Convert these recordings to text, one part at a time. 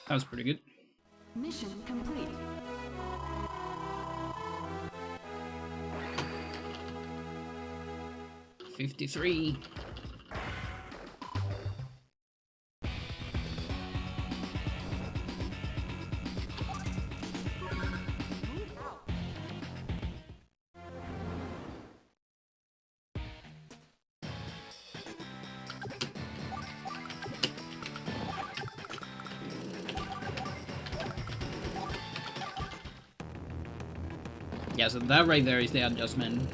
That was pretty good. Mission complete. $53. Yeah, so that right there is the adjustment.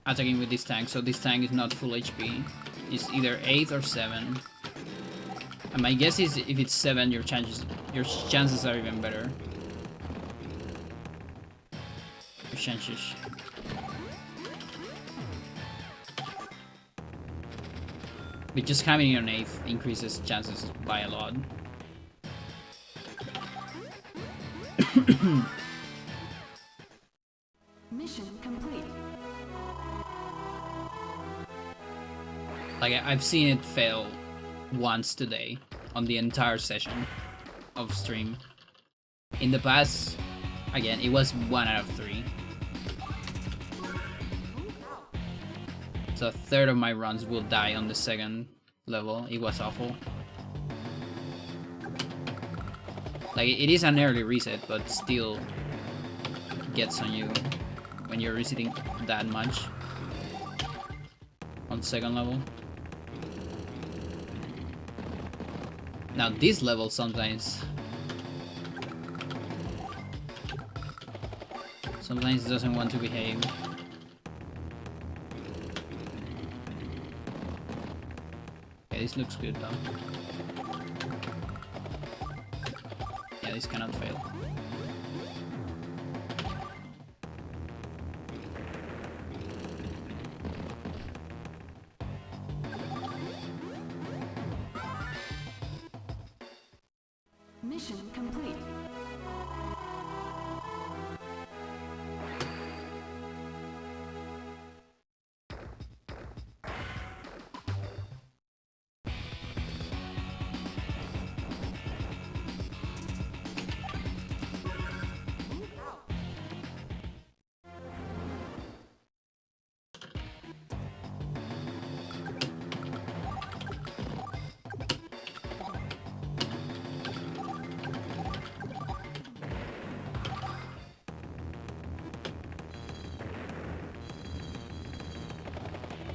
Attacking with this tank, so this tank is not full HP. It's either 8 or 7. And my guess is if it's 7, your chances are even better. Your chances. But just having an 8 increases chances by a lot. Mission complete. Like, I've seen it fail once today on the entire session of stream. In the past, again, it was 1 out of 3. So a third of my runs will die on the second level. It was awful. Like, it is an early reset, but still gets on you when you're resetting that much on second level. Now this level sometimes doesn't want to behave. Okay, this looks good though. Yeah, this cannot fail. Mission complete.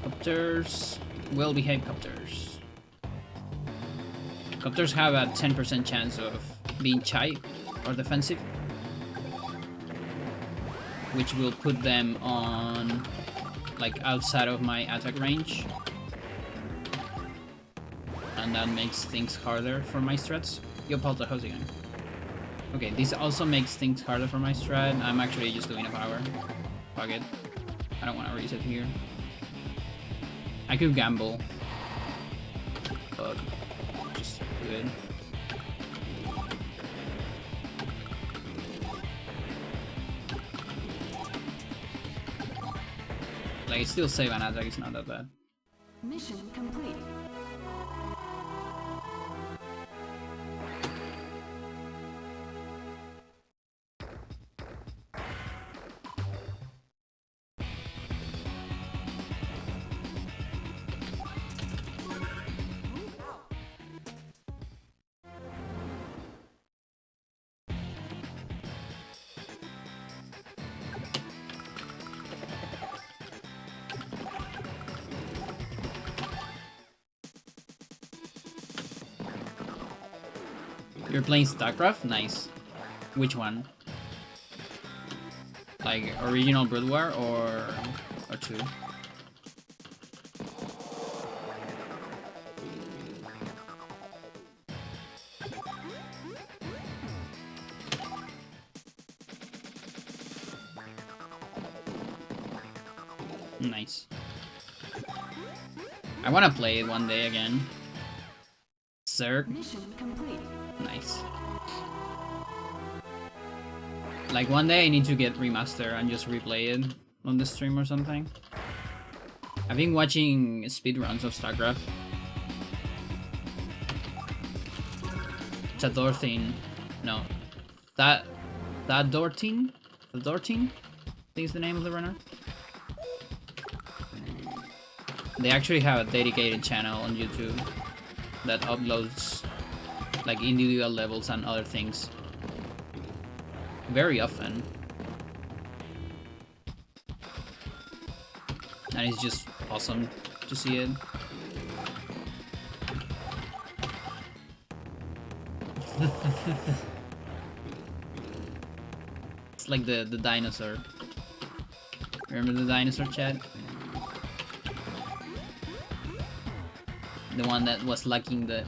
Copters, well-behaved copters. Copters have a 10% chance of being shy or defensive, which will put them on, like, outside of my attack range, and that makes things harder for my strats. Yo, Palta, how's it going? Okay, this also makes things harder for my strat. I'm actually just doing a power. Fuck it. I don't want to reset here. I could gamble, but just do it. Like, it's still save an attack, it's not that bad. Mission complete. You're playing StarCraft? Nice. Which one? Like, original Brood War or 2? Nice. I want to play it one day again. Zerg. Mission complete. Nice. Like, one day I need to get remaster and just replay it on the stream or something. I've been watching speedruns of StarCraft. Tadortine. No. That Dortine? Tadortine? I think is the name of the runner. They actually have a dedicated channel on YouTube that uploads like individual levels and other things very often. And it's just awesome to see it. It's like the dinosaur. Remember the dinosaur, chat? The one that was lacking the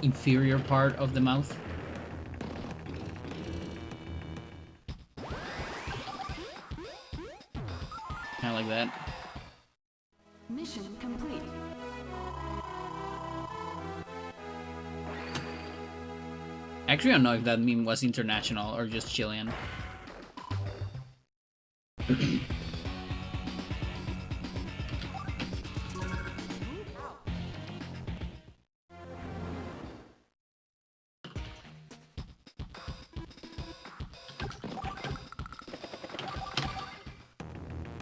inferior part of the mouth. Kinda like that. Mission complete. Actually, I don't know if that meme was international or just Chilean.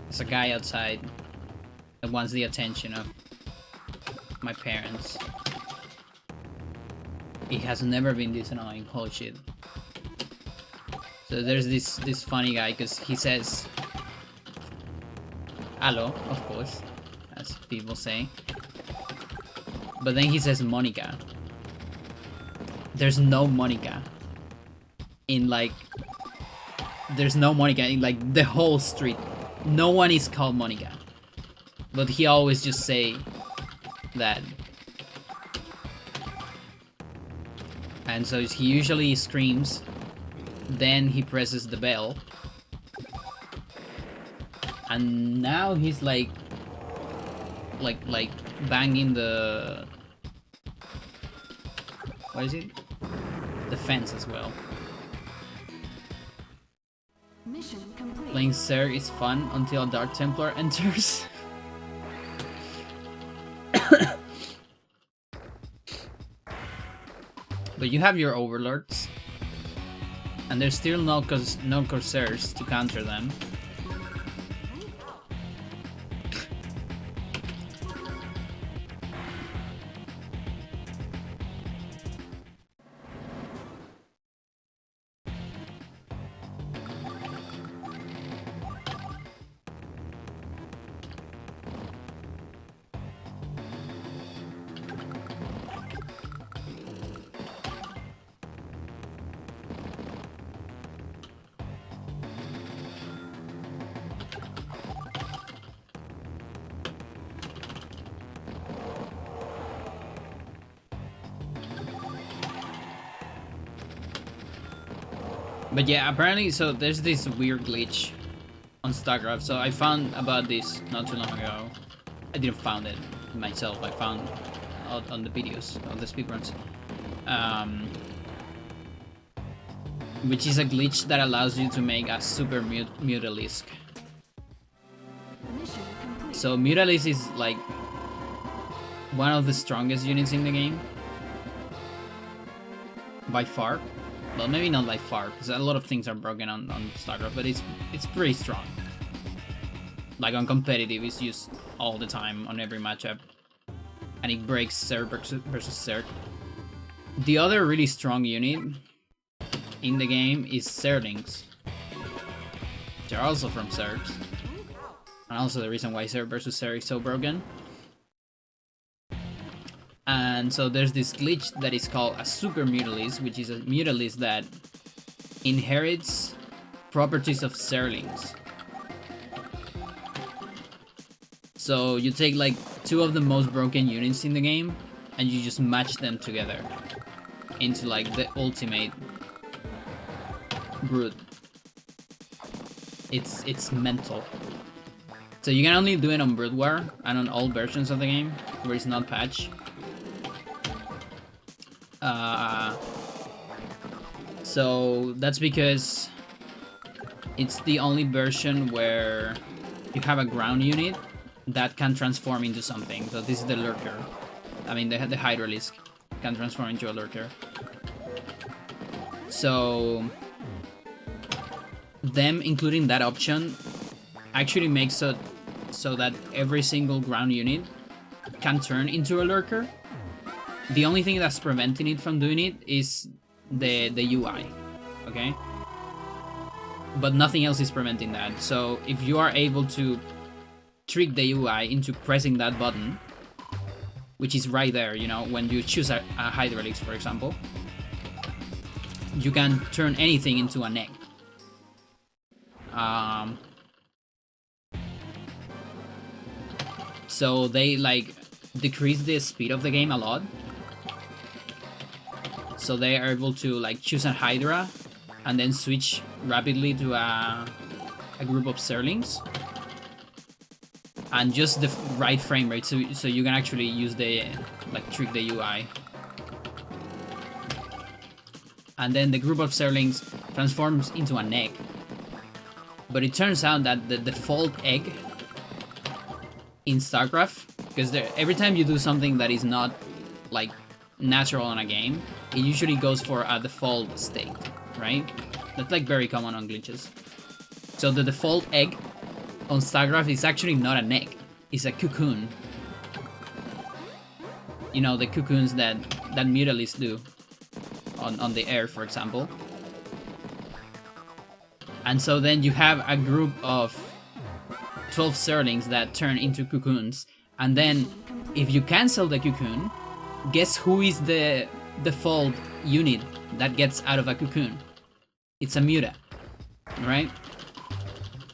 There's a guy outside that wants the attention of my parents. He has never been this annoying. Holy shit. So there's this funny guy because he says hello, of course, as people say. But then he says Monica. There's no Monica in like there's no Monica in like the whole street. No one is called Monica. But he always just say that. And so he usually screams, then he presses the bell. And now he's like banging the, what is it? The fence as well. Mission complete. Playing Zerg is fun until a Dark Templar enters. But you have your overlords, and there's still no Corsairs to counter them. But yeah, apparently, so there's this weird glitch on StarCraft. So I found about this not too long ago. I didn't found it myself. I found out on the videos of the speedruns. Which is a glitch that allows you to make a super Mutalisk. Mission complete. So Mutalisk is like one of the strongest units in the game. By far. Well, maybe not by far, because a lot of things are broken on StarCraft, but it's pretty strong. Like on competitive, it's used all the time on every matchup, and it breaks Zerg versus Zerg. The other really strong unit in the game is Zerglings. They're also from Zergs, and also the reason why Zerg versus Zerg is so broken. And so there's this glitch that is called a super Mutalisk, which is a Mutalisk that inherits properties of Zerglings. So you take like two of the most broken units in the game and you just match them together into like the ultimate brute. It's mental. So you can only do it on Brood War and on all versions of the game where it's not patched. So that's because it's the only version where you have a ground unit that can transform into something. So this is the Lurker. I mean, the Hydralisk can transform into a Lurker. So them including that option actually makes it so that every single ground unit can turn into a lurker. The only thing that's preventing it from doing it is the UI, okay? But nothing else is preventing that. So if you are able to trick the UI into pressing that button, which is right there, you know, when you choose a Hydralix, for example, you can turn anything into an egg. So they like decrease the speed of the game a lot. So they are able to like choose a Hydra and then switch rapidly to a group of Zerlings. And just the right frame rate, so you can actually use the, like, trick the UI. And then the group of Zerlings transforms into an egg. But it turns out that the default egg in StarCraft, because every time you do something that is not, like, natural in a game, it usually goes for a default state, right? That's, like, very common on glitches. So the default egg on StarCraft is actually not an egg, it's a cocoon. You know, the cocoons that Mutalisks do on the air, for example. And so then you have a group of 12 Zerlings that turn into cocoons, and then if you cancel the cocoon, guess who is the default unit that gets out of a cocoon? It's a Muta, right?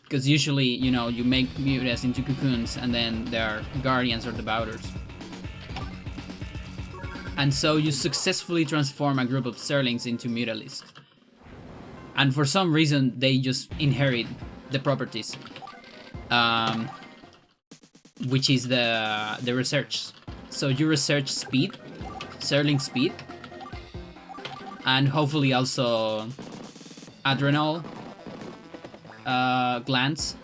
Because usually, you know, you make Mutas into cocoons and then there are Guardians or Devouters. And so you successfully transform a group of Zerlings into Mutalisks. And for some reason, they just inherit the properties. Which is the research. So you research speed, Zerling speed, and hopefully also adrenal glands.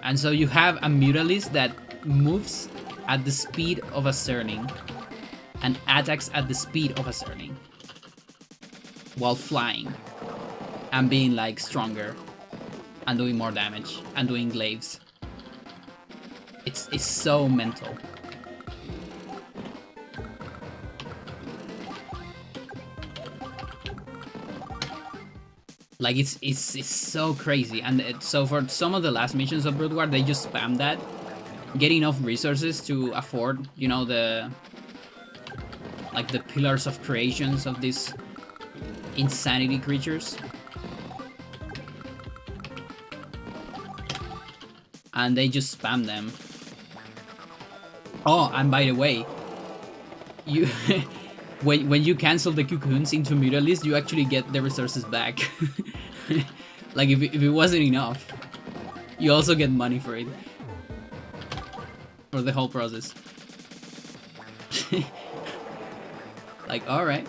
And so you have a Mutalisk that moves at the speed of a Zerling and attacks at the speed of a Zerling while flying and being like stronger and doing more damage and doing glaives. It's so mental. Like it's so crazy. And so for some of the last missions of Brood War, they just spam that, get enough resources to afford, you know, the pillars of creations of these insanity creatures. And they just spam them. Oh, and by the way, you when you cancel the cocoons into Mutalisks, you actually get the resources back. Like if it wasn't enough, you also get money for it. For the whole process. Like, alright.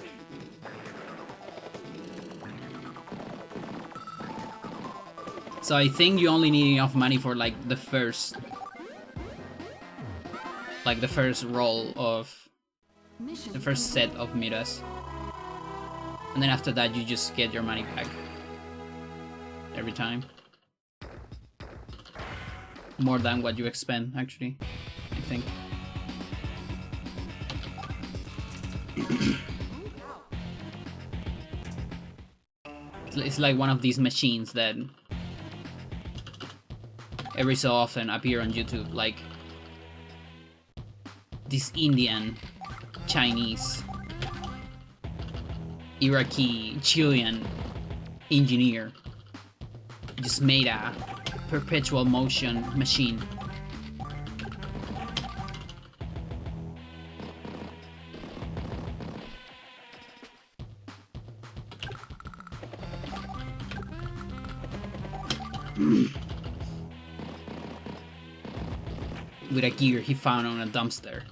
So I think you only need enough money for like the first roll of the first set of Mutas. And then after that you just get your money back every time. More than what you expend, actually, I think. It's like one of these machines that every so often appear on YouTube, like this Indian, Chinese, Iraqi, Chilean engineer just made a perpetual motion machine. With a gear he found on a dumpster.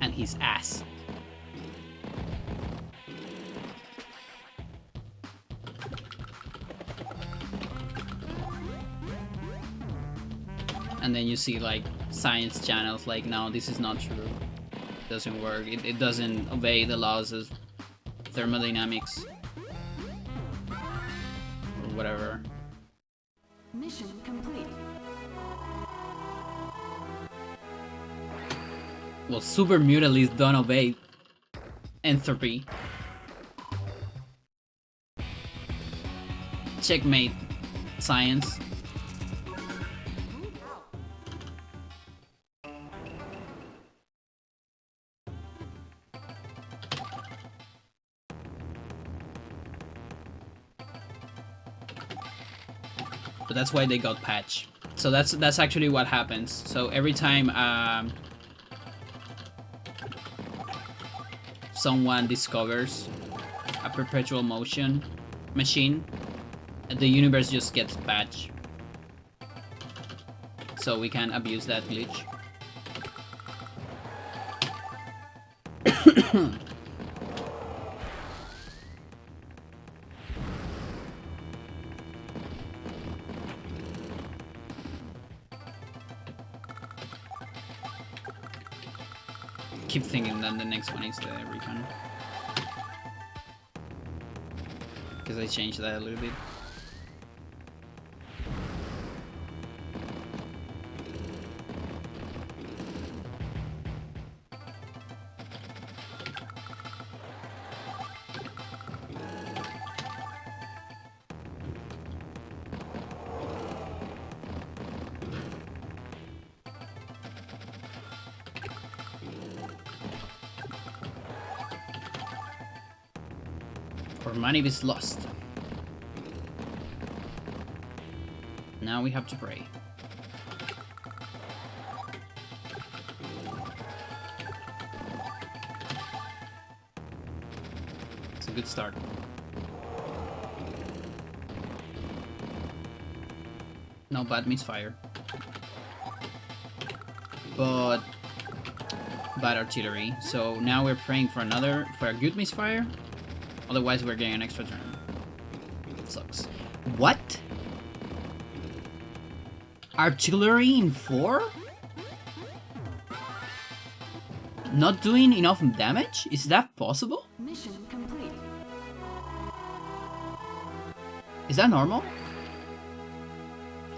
And his ass. And then you see like science channels like, no, this is not true. doesn't work. It doesn't obey the laws of thermodynamics or whatever. Mission complete. Well, super mute at least don't obey entropy. Checkmate, science. But that's why they got patched. So that's actually what happens. So every time someone discovers a perpetual motion machine, the universe just gets patched. So we can abuse that glitch. Keep thinking that the next one is the refund. Because I changed that a little bit. Our money is lost. Now we have to pray. It's a good start. No bad misfire. But bad artillery. So now we're praying for a good misfire. Otherwise, we're getting an extra turn. It sucks. What? Artillery in 4? Not doing enough damage? Is that possible? Mission complete. Is that normal?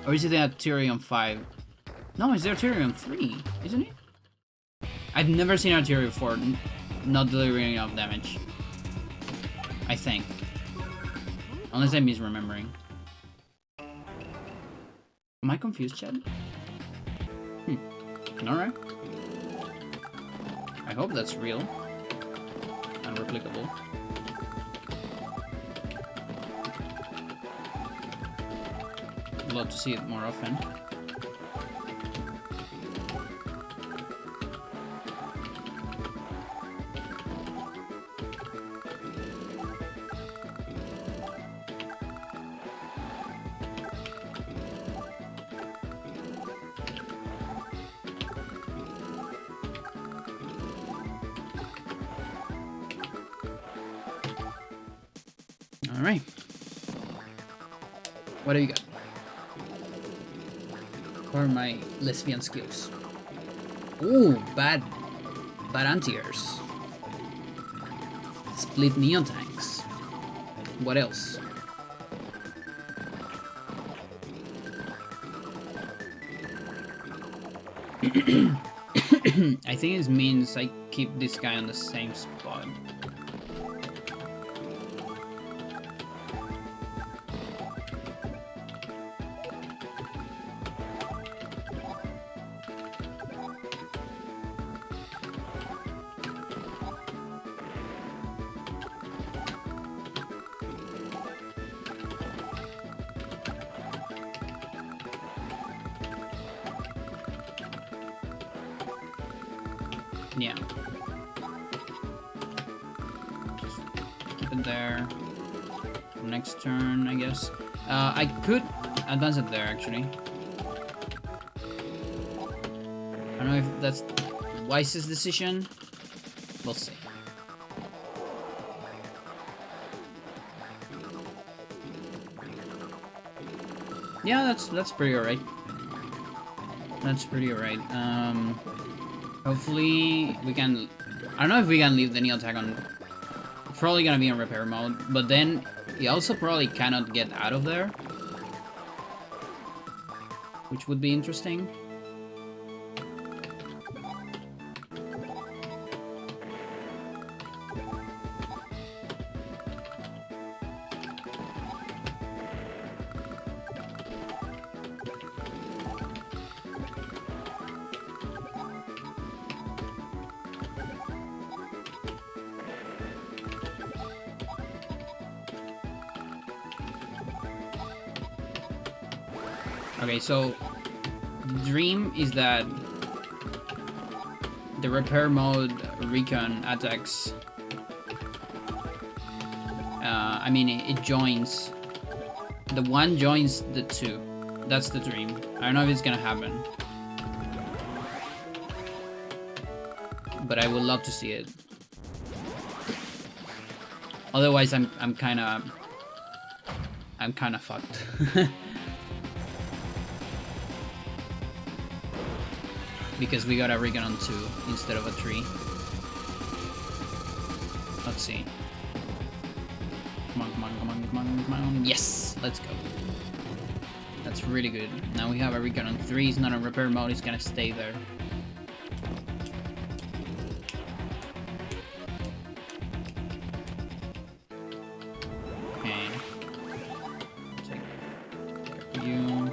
Or is it the artillery on 5? No, it's the artillery on 3, isn't it? I've never seen artillery 4 not delivering enough damage. I think. Unless I'm misremembering. Am I confused, Chad? Alright. I hope that's real. And replicable. I'd love to see it more often. Alright. What do you got? What are my lesbian skills? Ooh, bad anti-airs. Split neon tanks. What else? I think it means I keep this guy on the same spot. Yeah. Just keep it there. Next turn, I guess. I could advance it there, actually. I don't know if that's the wisest decision. We'll see. Yeah, that's pretty alright. That's pretty alright. Hopefully we can I don't know if we can leave the Neo tag on. It's probably gonna be on repair mode, but then he also probably cannot get out of there, which would be interesting. Okay, so the dream is that the repair mode recon attacks. I mean, it joins. The one joins the two. That's the dream. I don't know if it's gonna happen, but I would love to see it. Otherwise, I'm kind of fucked. Because we got a recon on 2 instead of a 3. Let's see. Come on, come on, come on, come on, come on. Yes! Let's go. That's really good. Now we have a recon on 3. It's not on repair mode. It's gonna stay there. Okay. Take care of you.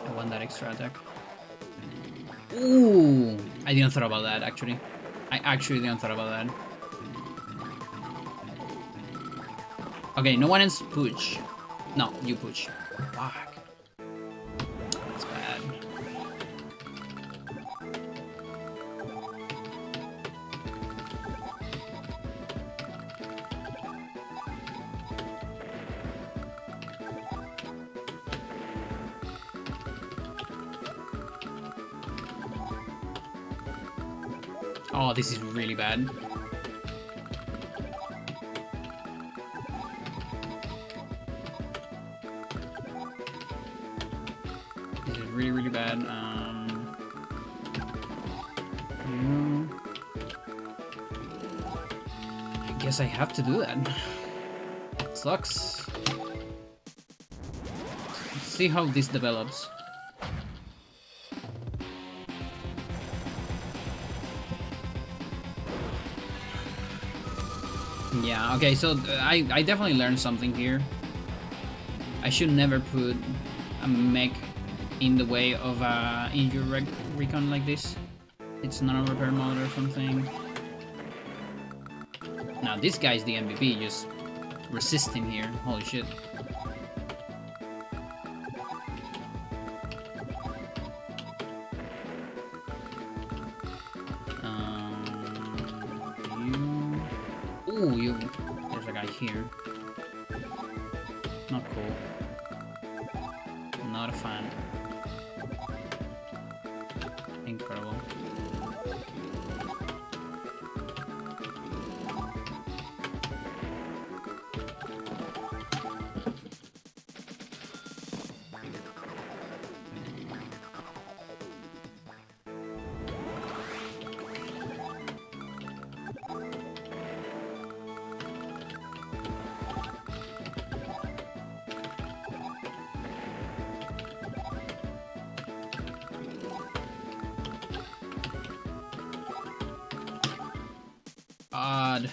I want that extra attack. Ooh! I didn't thought about that, actually. I actually didn't thought about that. Okay, no one else push. No, you push. Fuck. That's bad. Oh, this is really bad. This is really, really bad. I guess I have to do that. Sucks. Let's see how this develops. Yeah, okay, so I definitely learned something here. I should never put a mech in the way of a injured recon like this. It's not a repair mode or something. Now this guy's the MVP, just resisting here. Holy shit. Ooh, there's a guy here. Not cool. Not a fan. Incredible. Odd.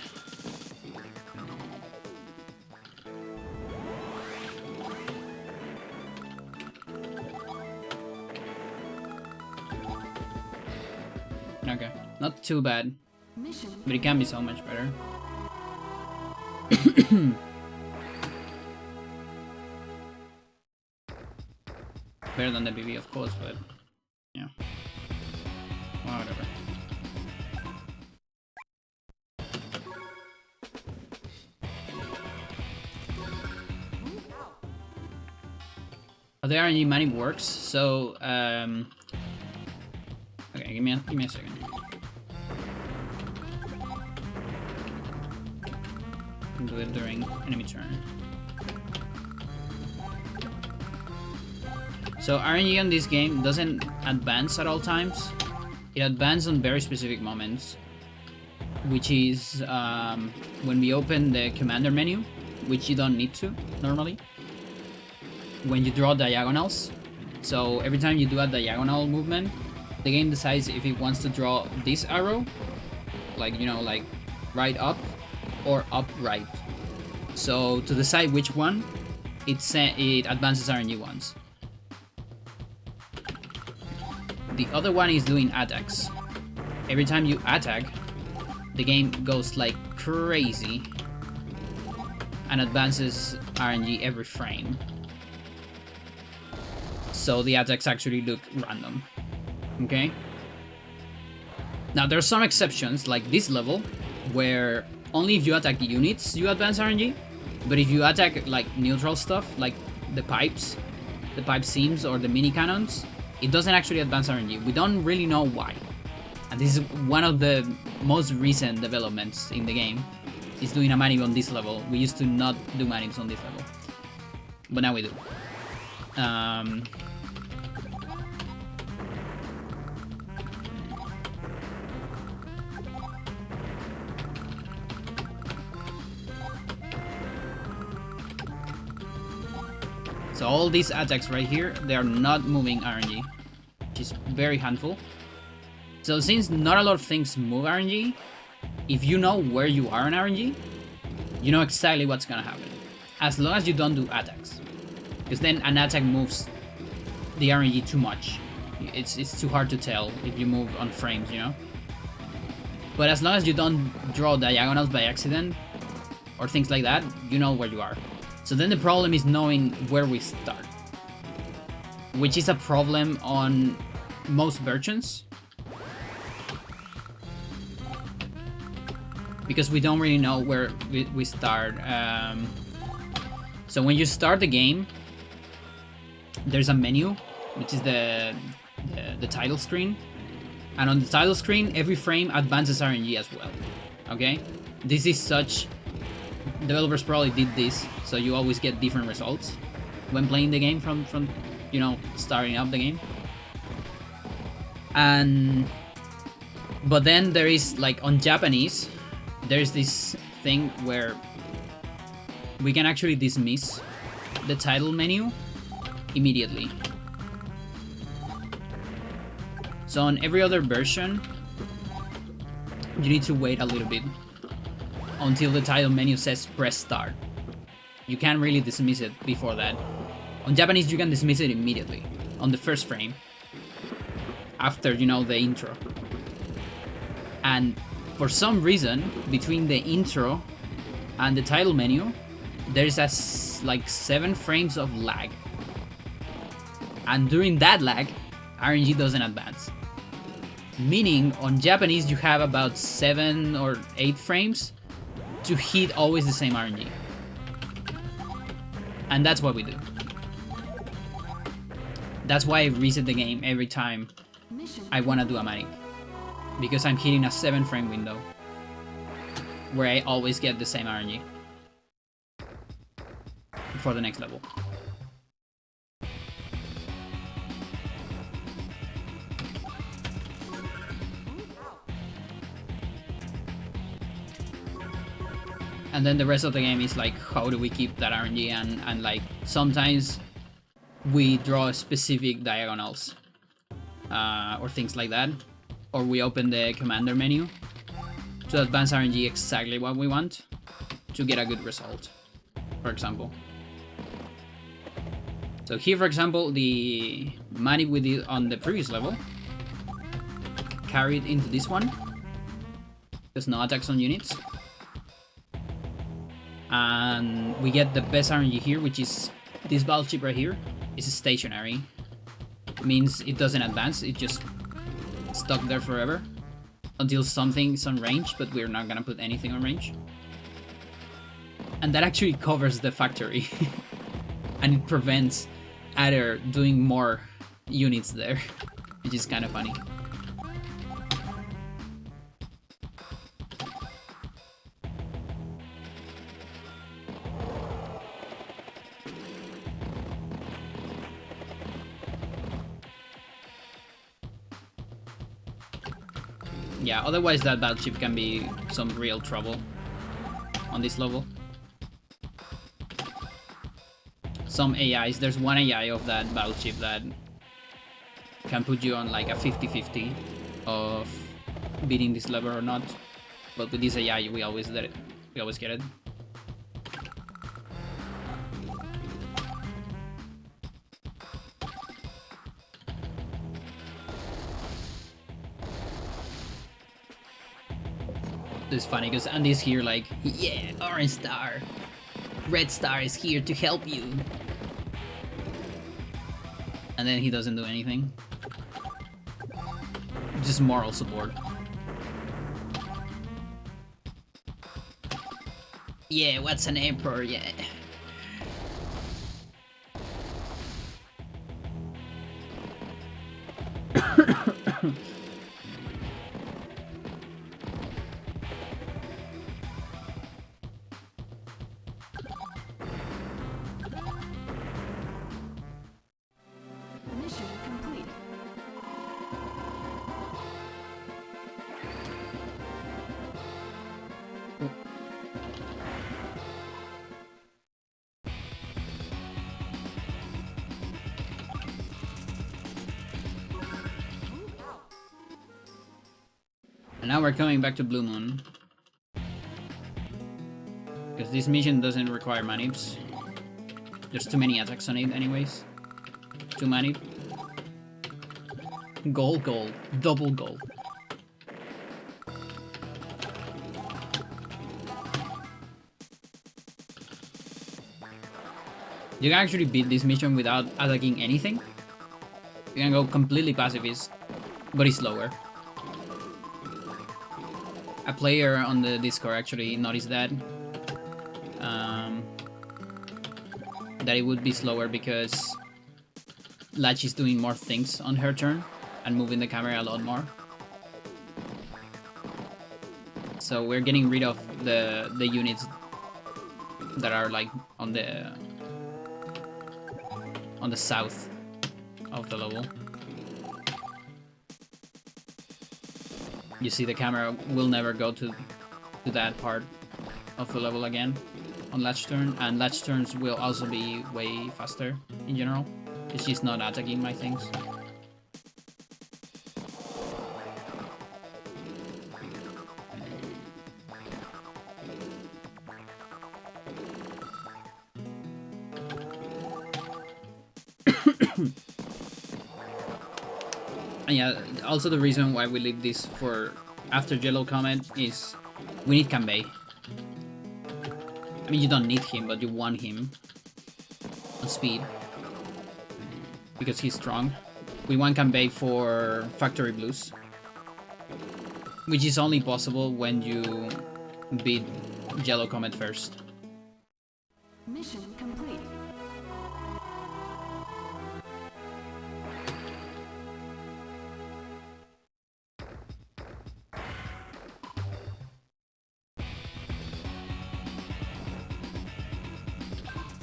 Okay, not too bad. Mission. But it can be so much better. Better than the BB, of course, but yeah. Whatever. How the RNG money works, so okay, give me a second. Do it during enemy turn. So RNG on this game doesn't advance at all times. It advances on very specific moments, which is when we open the commander menu, which you don't need to normally. When you draw diagonals, so every time you do a diagonal movement, the game decides if it wants to draw this arrow, like, you know, like right up or up right. So to decide which one, it advances RNG once. The other one is doing attacks. Every time you attack, the game goes like crazy and advances RNG every frame. So the attacks actually look random. Okay? Now there are some exceptions, like this level, where only if you attack units you advance RNG, but if you attack like neutral stuff, like the pipe seams or the mini cannons, it doesn't actually advance RNG. We don't really know why. And this is one of the most recent developments in the game, is doing a manip on this level. We used to not do manips on this level, but now we do. So all these attacks right here, they are not moving RNG, which is very handful. So since not a lot of things move RNG, if you know where you are in RNG, you know exactly what's gonna happen. As long as you don't do attacks. Because then an attack moves the RNG too much. It's too hard to tell if you move on frames, you know? But as long as you don't draw diagonals by accident, or things like that, you know where you are. So then the problem is knowing where we start, which is a problem on most versions, because we don't really know where we start. So when you start the game, there's a menu, which is the title screen, and on the title screen, every frame advances RNG as well. Okay, this is such. Developers probably did this, so you always get different results when playing the game from you know, starting up the game. But then there is, like, on Japanese, there's this thing where we can actually dismiss the title menu immediately. So on every other version, you need to wait a little bit until the title menu says press start. You can't really dismiss it before that. On Japanese, you can dismiss it immediately, on the first frame, after, you know, the intro. And for some reason, between the intro and the title menu, there's like 7 frames of lag. And during that lag, RNG doesn't advance. Meaning, on Japanese, you have about 7 or 8 frames to hit always the same RNG. And that's what we do. That's why I reset the game every time I want to do a manip. Because I'm hitting a 7 frame window where I always get the same RNG for the next level. And then the rest of the game is like, how do we keep that RNG, and like, sometimes we draw specific diagonals or things like that, or we open the commander menu to advance RNG exactly what we want to get a good result, for example. So here, for example, the manip we did on the previous level carried into this one, There's no attacks on units. And we get the best RNG here, which is this battleship right here. Is stationary. Means it doesn't advance, it just stuck there forever. Until something's on range, but we're not gonna put anything on range. And that actually covers the factory. And it prevents Adder doing more units there. Which is kind of funny. Yeah, otherwise that battleship can be some real trouble on this level. Some AIs, there's one AI of that battleship that can put you on like a 50-50 of beating this level or not. But with this AI, we always get it. We always get it. This is funny because Andy's here like, yeah, orange star. Red star is here to help you. And then he doesn't do anything. Just moral support. Yeah, what's an emperor? Yeah. Mission complete. And now we're coming back to Blue Moon. Because this mission doesn't require manips. There's too many attacks on it anyways. Too many. Gold, gold. Double gold. You can actually beat this mission without attacking anything. You can go completely pacifist, but it's slower. A player on the Discord actually noticed that. That it would be slower because Latch is doing more things on her turn and moving the camera a lot more. So we're getting rid of the units that are like on the south of the level. You see the camera will never go to that part of the level again on Latch turn, and Latch turns will also be way faster in general. It's just not attacking my things. And yeah, also the reason why we leave this for after Yellow Comet is we need Kanbei. I mean, you don't need him, but you want him on speed because he's strong. We want Kanbei for Factory Blues, which is only possible when you beat Yellow Comet first. Mission complete.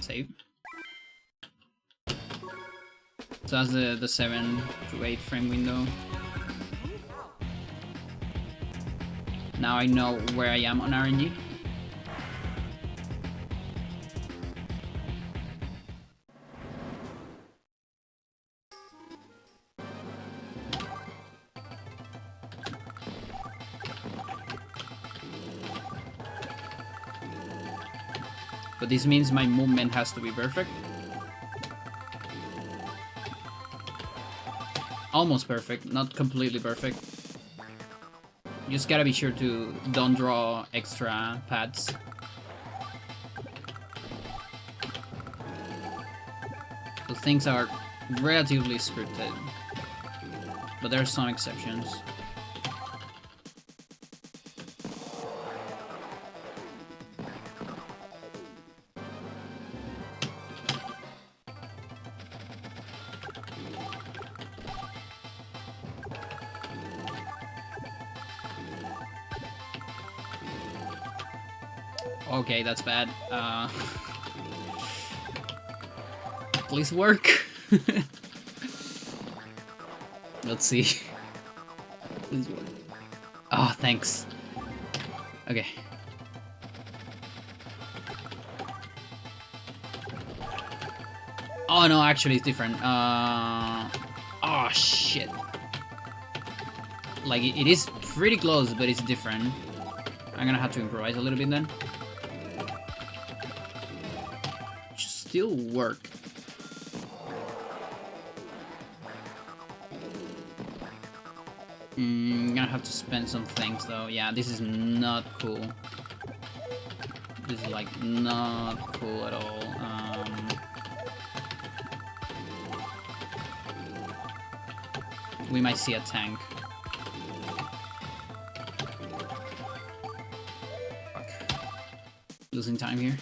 Save. So that's the 7 to 8 frame window. Now I know where I am on RNG. But this means my movement has to be perfect. Almost perfect, not completely perfect. just gotta be sure to don't draw extra pads. So things are relatively scripted, but there are some exceptions. Okay, that's bad. Please work. Let's see. Please work. Oh, thanks. Okay. Oh no, actually it's different. Oh shit. Like it is pretty close, but it's different. I'm gonna have to improvise a little bit then. Still work. I'm gonna have to spend some things though. Yeah, this is not cool. This is like not cool at all. We might see a tank. Fuck. Losing time here.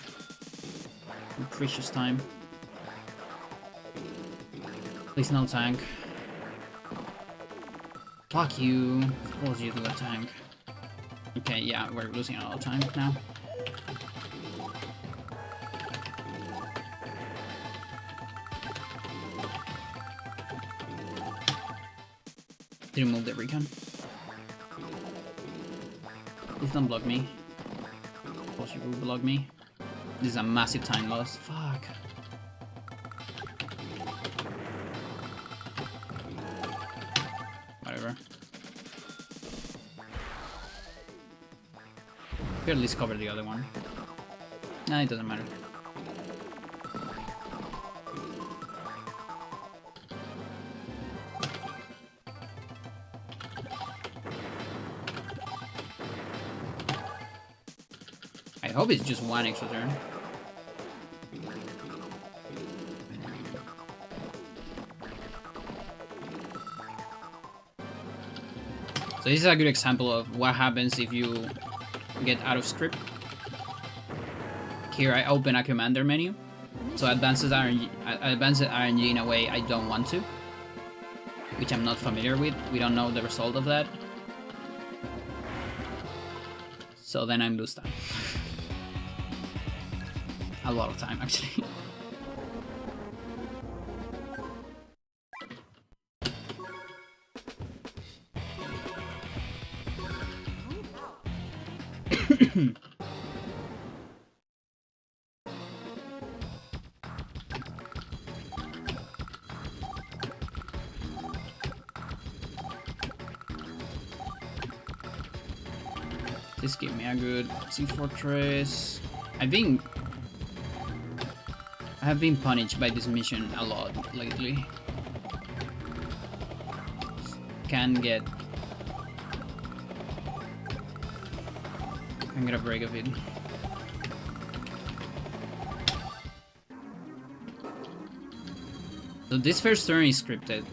Precious time. Please no tank. Fuck you. Force you to a tank. Okay, yeah, we're losing a lot of time now. Didn't move the recon. Please don't block me. Force you will block me. This is a massive time loss. Fuck. Whatever. Could at least cover the other one. Nah, it doesn't matter. I hope it's just one extra turn. So this is a good example of what happens if you get out of script. Here I open a commander menu, so advances RNG in a way I don't want to, which I'm not familiar with. We don't know the result of that. So then I'm lose time. A lot of time, actually. This gave me a good Sea Fortress. I have been punished by this mission a lot lately. Can get... I'm gonna break a bit. So this first turn is scripted.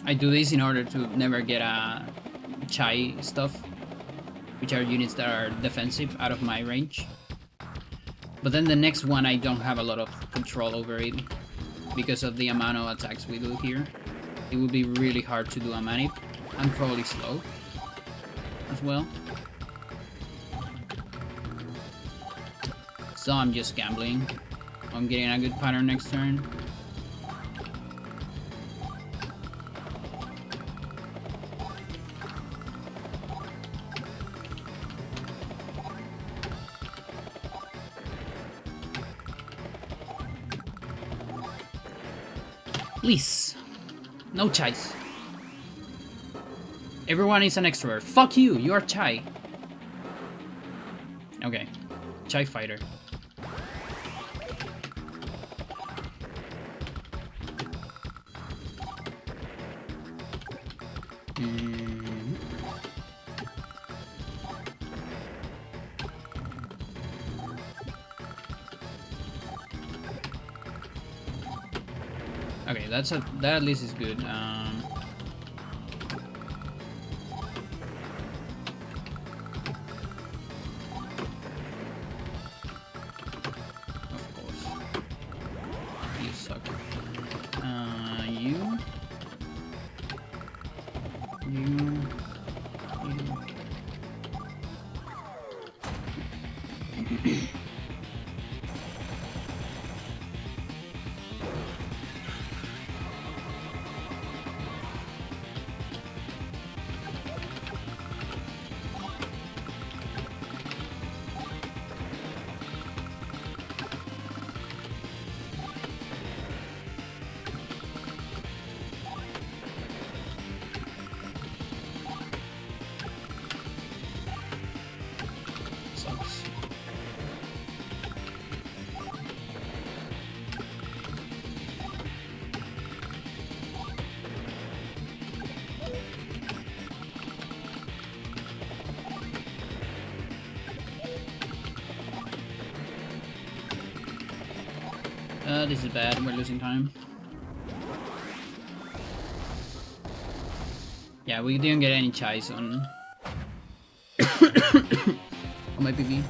I do this in order to never get a Chai stuff, which are units that are defensive out of my range. But then the next one I don't have a lot of control over it because of the amount of attacks we do here. It would be really hard to do a manip. I'm probably slow as well. So I'm just gambling. I'm getting a good pattern next turn. Please. No Chais. Everyone is an extrovert. Fuck you, you are Chai. Okay. Chai fighter. Okay, that at least is good. Of course. You suck. You. Sucks. This is bad. We're losing time. Yeah, we didn't get any chais on on my PV.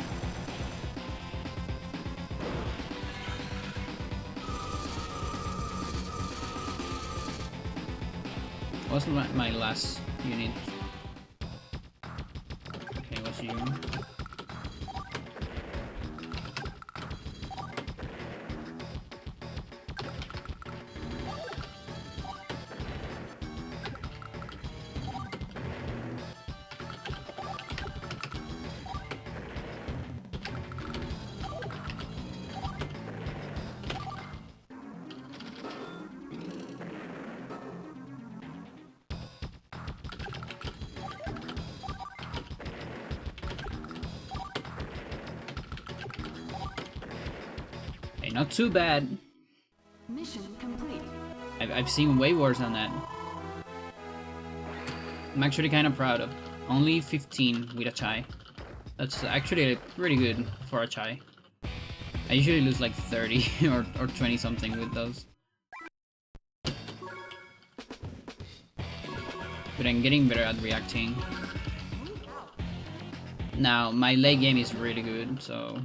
What's my last unit? Okay, what's you? Hey, not too bad. Mission complete. I've seen way worse than that. I'm actually kind of proud of. Only 15 with a chai. That's actually pretty good for a chai. I usually lose like 30 or 20 something with those. But I'm getting better at reacting. Now, my late game is really good, so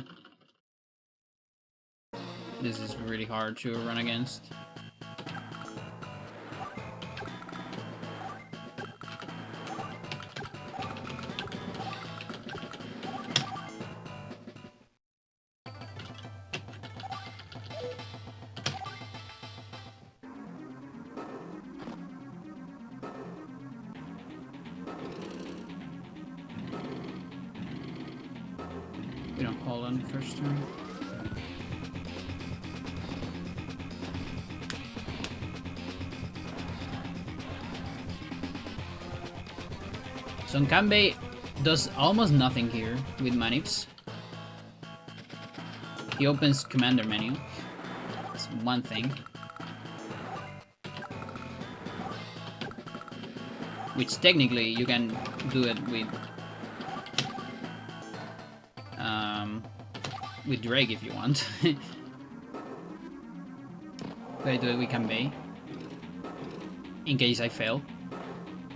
this is really hard to run against. We don't call on the first turn. So Nkambe does almost nothing here with manips. He opens commander menu. That's one thing. Which technically you can do it with Drake if you want. But I do it with Kanbei. In case I fail.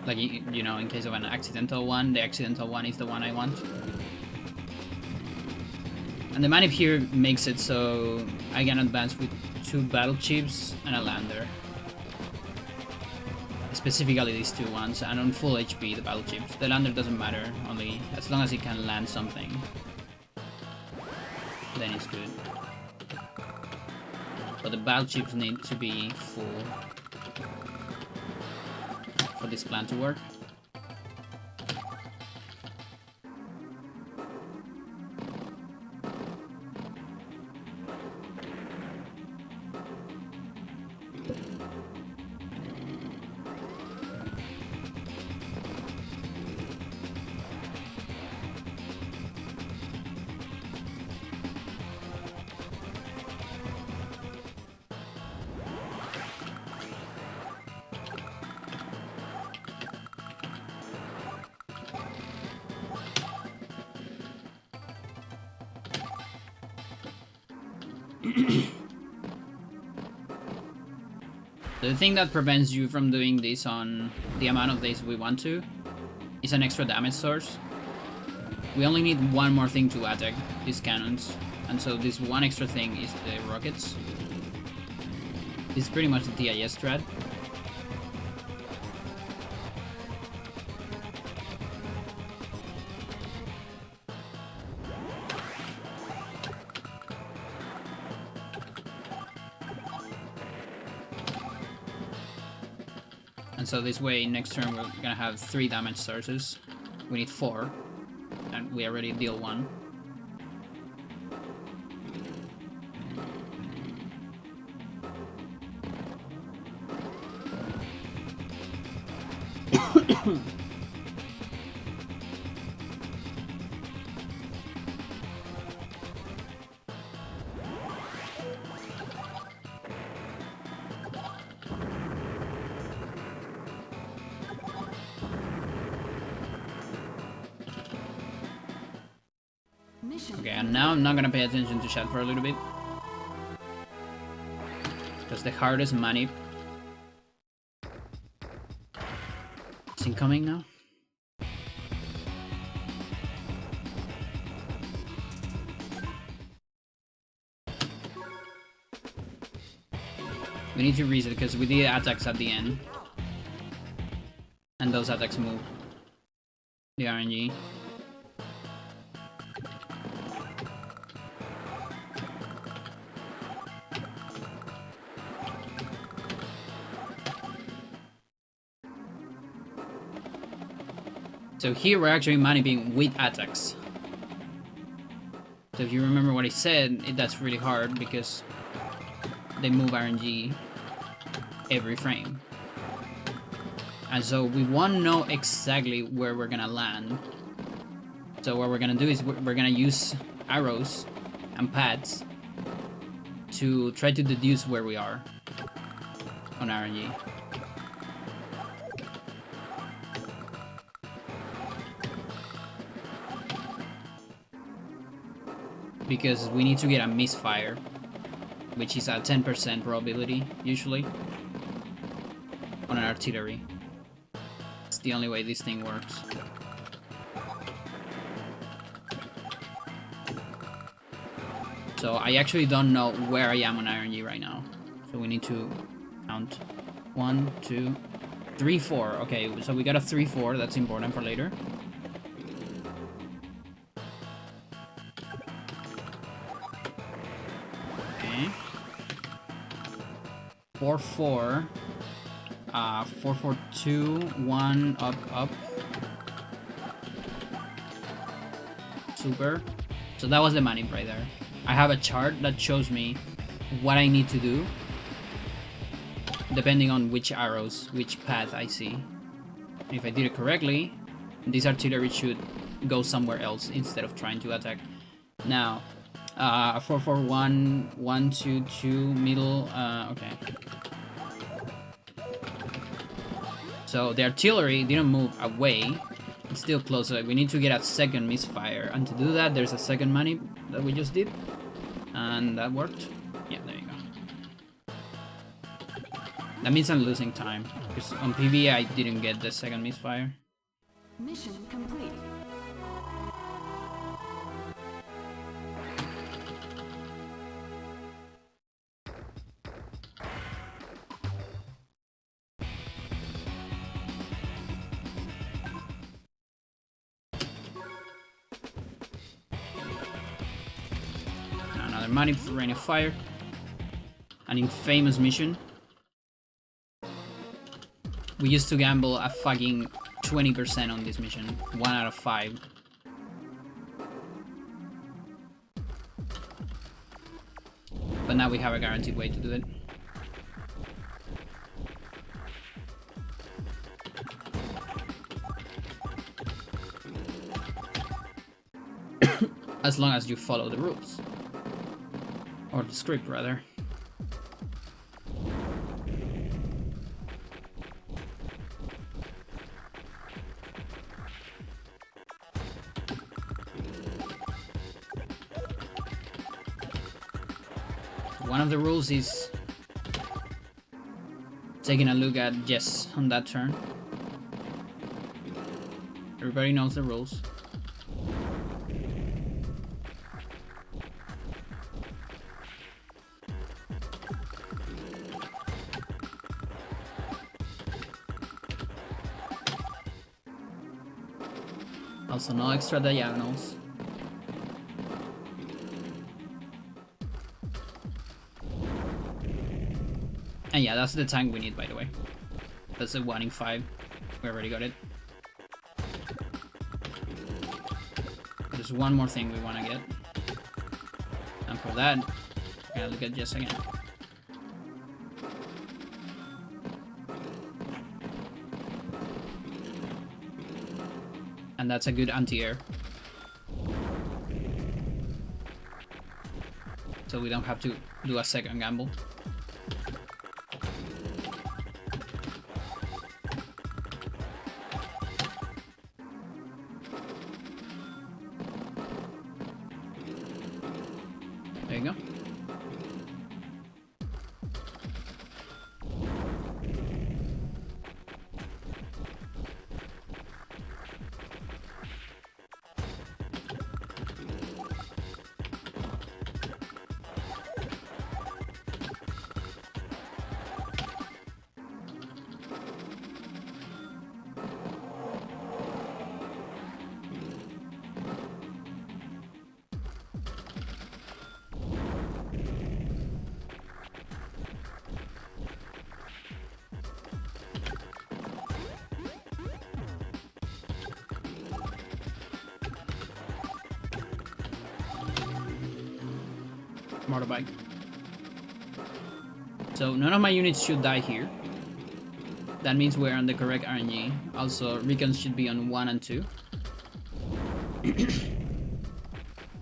Like, you know, in case of an accidental one, the accidental one is the one I want. And the manip here makes it so I can advance with 2 battle chips and a lander. Specifically these 2 ones, and on full HP the battle chips. The lander doesn't matter, only as long as it can land something. Then it's good. But the battle chips need to be full for this plan to work. The thing that prevents you from doing this on the amount of days we want to is an extra damage source. We only need one more thing to attack these cannons, and so this one extra thing is the rockets. This is pretty much the DIS strat. And so this way, next turn we're gonna have 3 damage sources. We need 4, and we already deal 1. Mission Okay, and now I'm not gonna pay attention to chat for a little bit. Because the hardest money is incoming now. We need to reset because we did attacks at the end. And those attacks move the RNG. So here we're actually manipulating with attacks. So if you remember what I said, that's really hard because they move RNG every frame. And so we want to know exactly where we're gonna land. So what we're gonna do is we're gonna use arrows and pads to try to deduce where we are on RNG. Because we need to get a misfire, which is a 10% probability, usually, on an artillery. It's the only way this thing works. So I actually don't know where I am on RNG right now. So we need to count 1, 2, 3, 4. Okay, so we got a 3, 4. That's important for later. Okay. 4, 4. 4, 4, 2, 1, up, up. Super. So that was the manip right there. I have a chart that shows me what I need to do depending on which arrows, which path I see. If I did it correctly, this artillery should go somewhere else instead of trying to attack. Now, 4, 4, 1, 1, 2, 2, middle, okay. So the artillery didn't move away, it's still close, so we need to get a second misfire, and to do that there's a second manip that we just did, and that worked. Yeah, there you go. That means I'm losing time, because on PV I didn't get the second misfire. Mission complete. Another manip for Rain of Fire. An infamous mission. We used to gamble a fucking 20% on this mission. 1 out of 5. But now we have a guaranteed way to do it. As long as you follow the rules. Or the script, rather. One of the rules is taking a look at Jess on that turn. Everybody knows the rules. Also, no extra diagonals. And yeah, that's the tank we need, by the way. That's a 1 in 5. We already got it. There's one more thing we want to get. And for that, we're gonna look at Jess again. And that's a good anti-air. So we don't have to do a second gamble. There you go. Motorbike. So none of my units should die here. That means we're on the correct RNG. Also, recons should be on 1 and 2.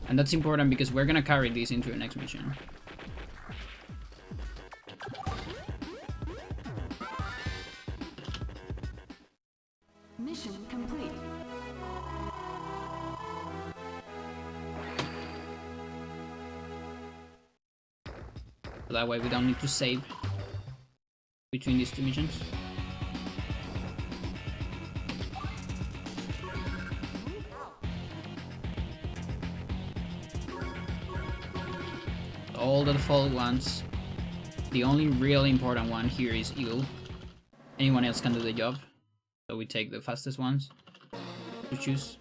And that's important because we're gonna carry these into the next mission. Mission complete. So that way we don't need to save between these two missions. All the default ones. The only really important one here is Eagle. Anyone else can do the job. So we take the fastest ones to choose.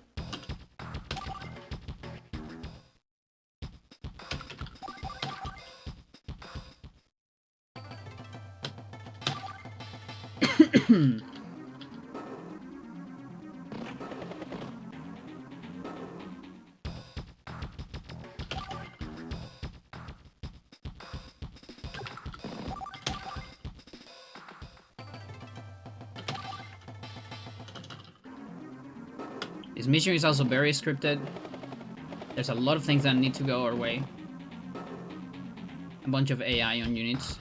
This mission is also very scripted. There's a lot of things that need to go our way. A bunch of AI on units.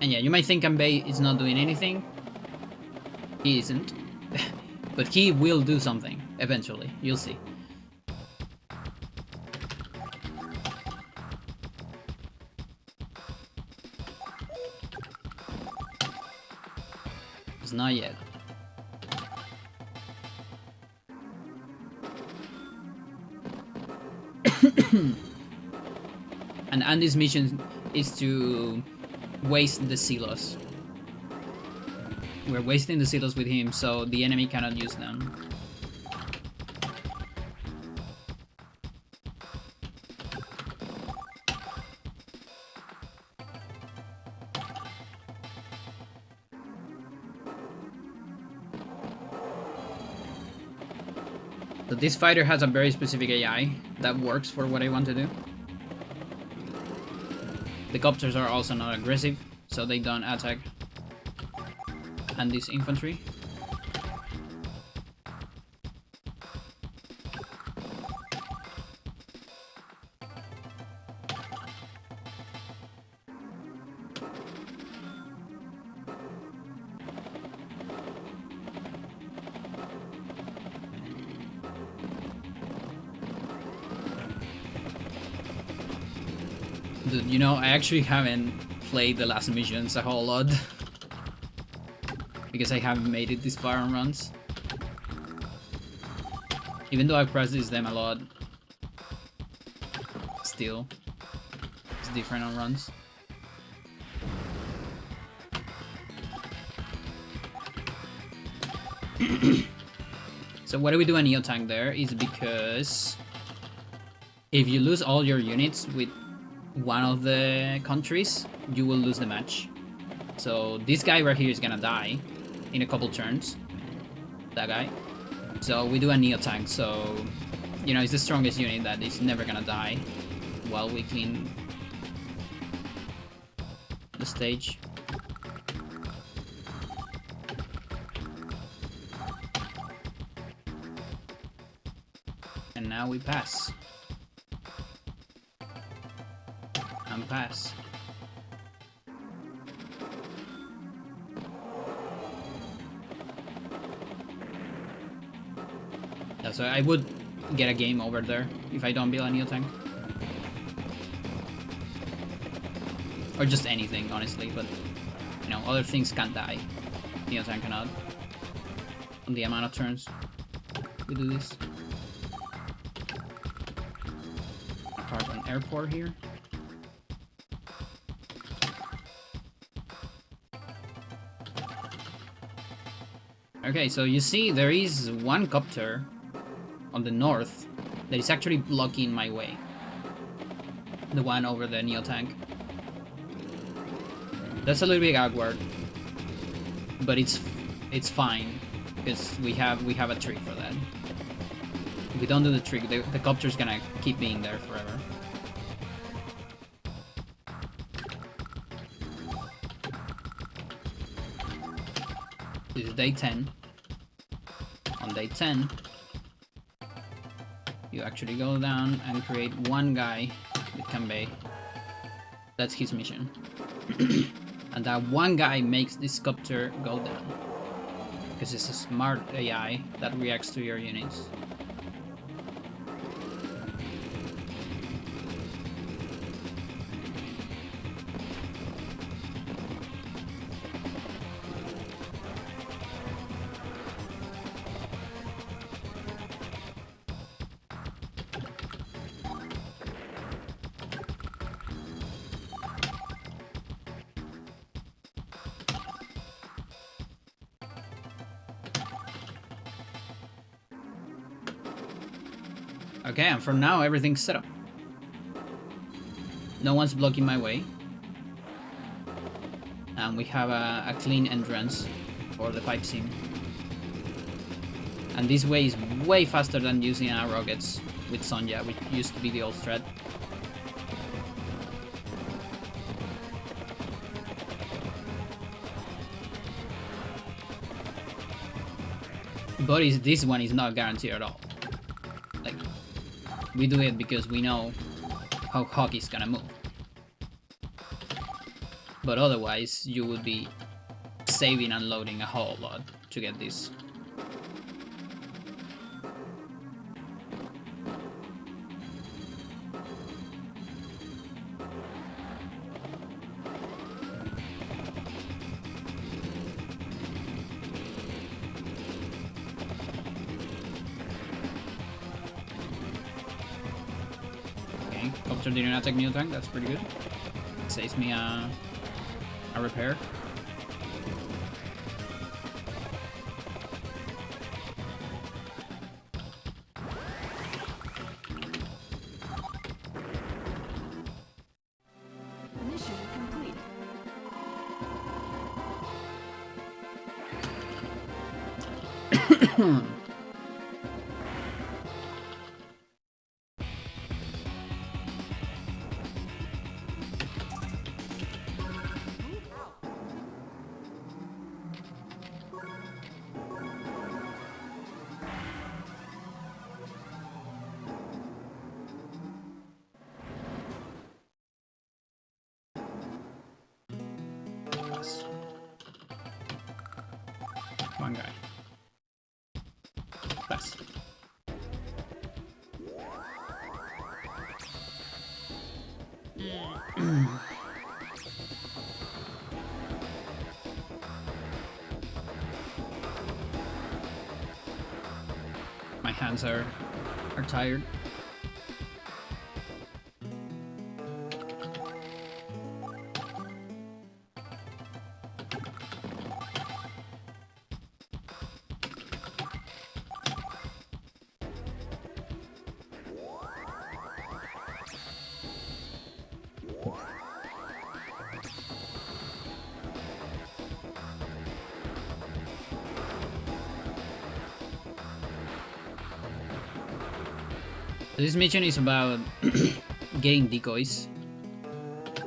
And yeah, you might think Kanbei is not doing anything. He isn't. But he will do something, eventually. You'll see. It's not yet. And Andy's mission is to waste the silos. We're wasting the silos with him, so the enemy cannot use them. So this fighter has a very specific AI that works for what I want to do. The copters are also not aggressive, so they don't attack. And this infantry. Dude, you know, I actually haven't played the last missions a whole lot. Because I haven't made it this far on runs. Even though I practice them a lot. Still. It's different on runs. So why do we do a Neo Tank there is because if you lose all your units with one of the countries, you will lose the match. So this guy right here is gonna die in a couple turns. That guy. So we do a Neo Tank, so you know it's the strongest unit that is never gonna die while we clean the stage. And now we pass. And pass. Yeah, so I would get a game over there if I don't build a Neo Tank. Or just anything, honestly, but you know, other things can't die. Neo Tank cannot. On the amount of turns we do this. Apart from airport here. Okay, so you see there is one copter on the north that is actually blocking my way. The one over the Neo Tank. That's a little bit awkward, but it's fine because we have a trick for that. If we don't do the trick, the copter's gonna keep being there forever. This is day 10. On day 10, you actually go down and create one guy with Kanbei. That's his mission. And that one guy makes this copter go down. Because it's a smart AI that reacts to your units. Okay, and from now everything's set up. No one's blocking my way. And we have a clean entrance for the pipe seam. And this way is way faster than using our rockets with Sonja, which used to be the old threat. But this one is not guaranteed at all. Like, we do it because we know how Hockey's gonna move. But otherwise, you would be saving and loading a whole lot to get this. Okay, Copter didn't attack Neo Tank, that's pretty good. It saves me a repair. Mission complete. One guy. Pass. My hands are tired. This mission is about getting decoys. It's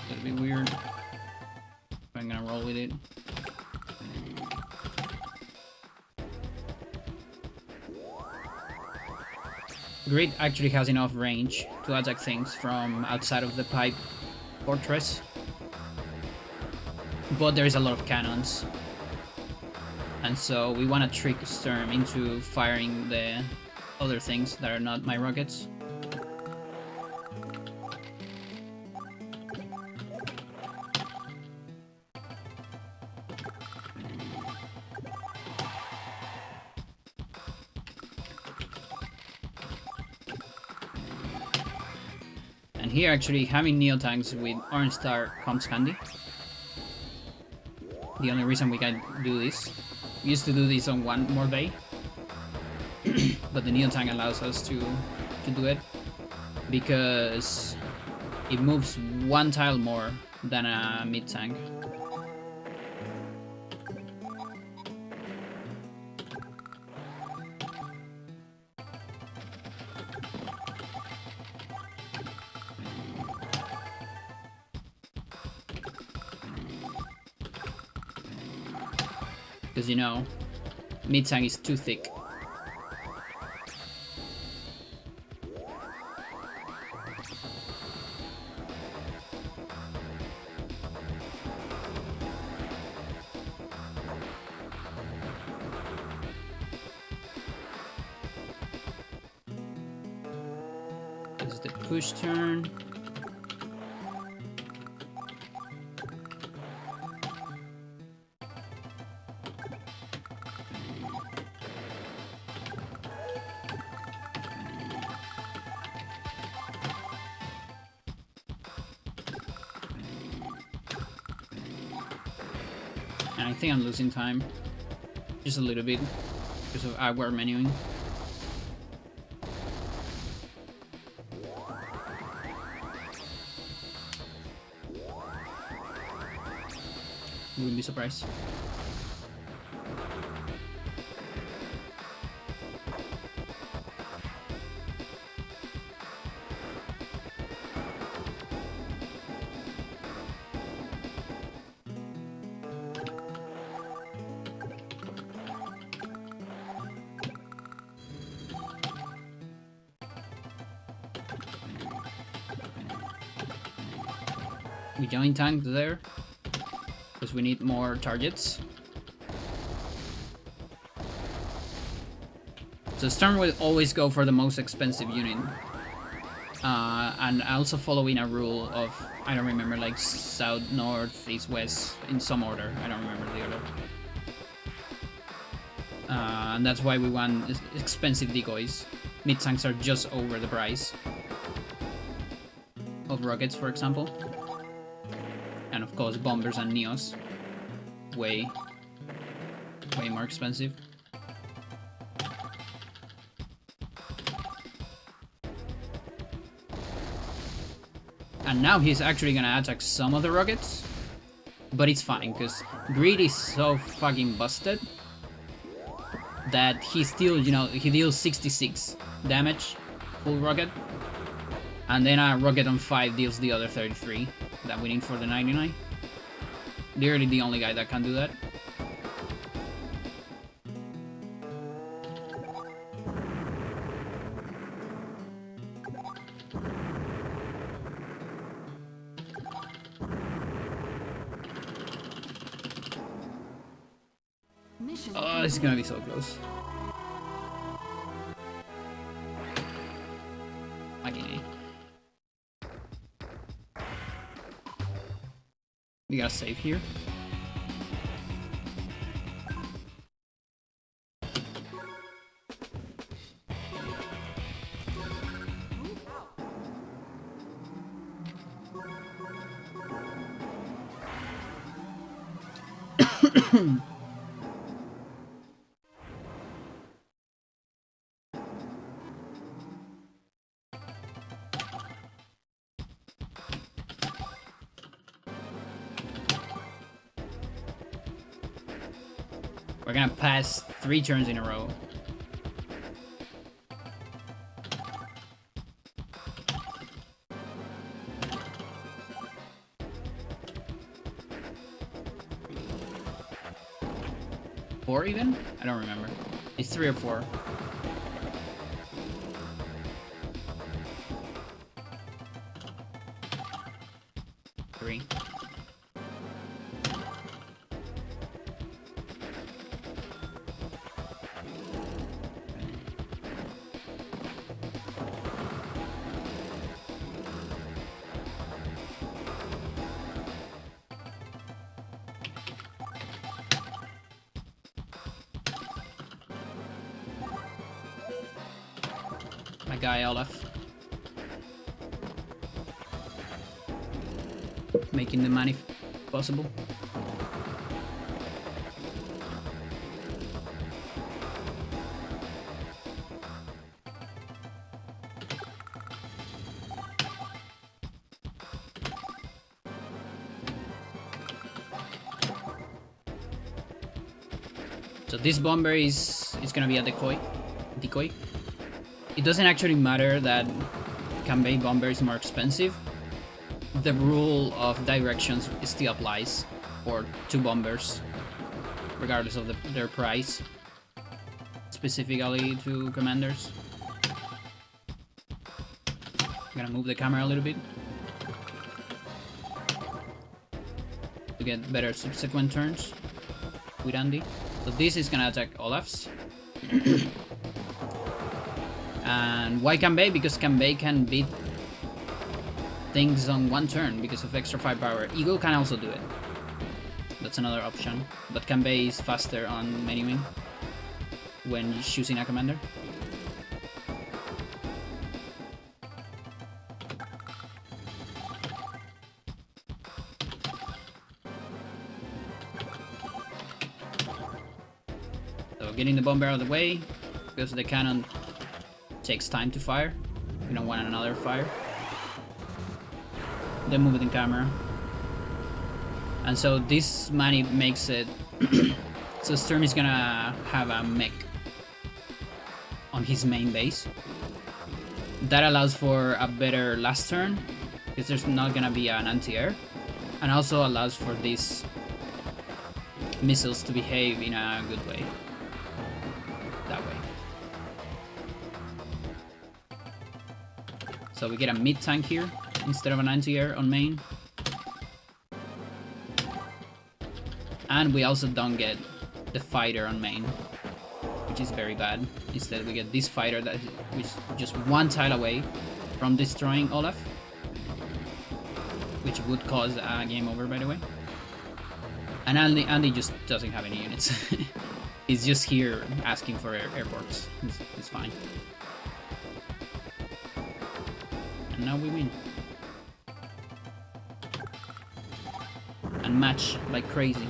gonna be weird. I'm gonna roll with it. Grid actually has enough range to attack things from outside of the pipe fortress. But there is a lot of cannons. And so we want to trick Sturm into firing the other things that are not my rockets. And here actually having Neo tanks with Orange Star comes handy. The only reason we can do this. We used to do this on one more bay. But the Neo tank allows us to do it. Because it moves one tile more than a mid tank. Because you know, mid tank is too thick. This is the push turn. And I think I'm losing time. Just a little bit. Because of awkward menuing. Wouldn't be surprised. We join tank there because we need more targets. So Storm will always go for the most expensive unit. And also following a rule of, I don't remember, like south, north, east, west, in some order. I don't remember the order. And that's why we want expensive decoys. Mid tanks are just over the price of rockets, for example. And of course, bombers and Neos. Way more expensive. And now he's actually gonna attack some of the rockets. But it's fine, because Greed is so fucking busted that he still, you know, he deals 66 damage, full rocket. And then a rocket on 5 deals the other 33 that we need for the 99. Literally the only guy that can do that. Mission Oh, this is gonna be so close. Okay. We gotta save here. We're gonna pass 3 turns in a row. Four even? I don't remember. It's 3 or 4. Three. My guy Olaf. Making the money possible. So this bomber is gonna be a decoy. It doesn't actually matter that Kanbei bomber is more expensive. The rule of directions still applies for 2 bombers, regardless of their price. Specifically to commanders. I'm gonna move the camera a little bit to get better subsequent turns with Andy. So this is gonna attack Olaf's. And why Kanbei? Because Kanbei can beat things on 1 turn because of extra firepower. Eagle can also do it. That's another option. But Kanbei is faster on menuing when choosing a commander. So getting the bomber out of the way, because the cannon takes time to fire. We don't want another fire. Then move it in camera. And so this money makes it so Sturm is gonna have a mech on his main base. That allows for a better last turn because there's not gonna be an anti-air, and also allows for these missiles to behave in a good way. That way. So we get a mid tank here instead of an anti-air on main. And we also don't get the fighter on main, which is very bad. Instead we get this fighter that is just 1 tile away from destroying Olaf, which would cause a game over, by the way. And Andy just doesn't have any units. He's just here asking for airports. It's fine. And now we win. And match like crazy.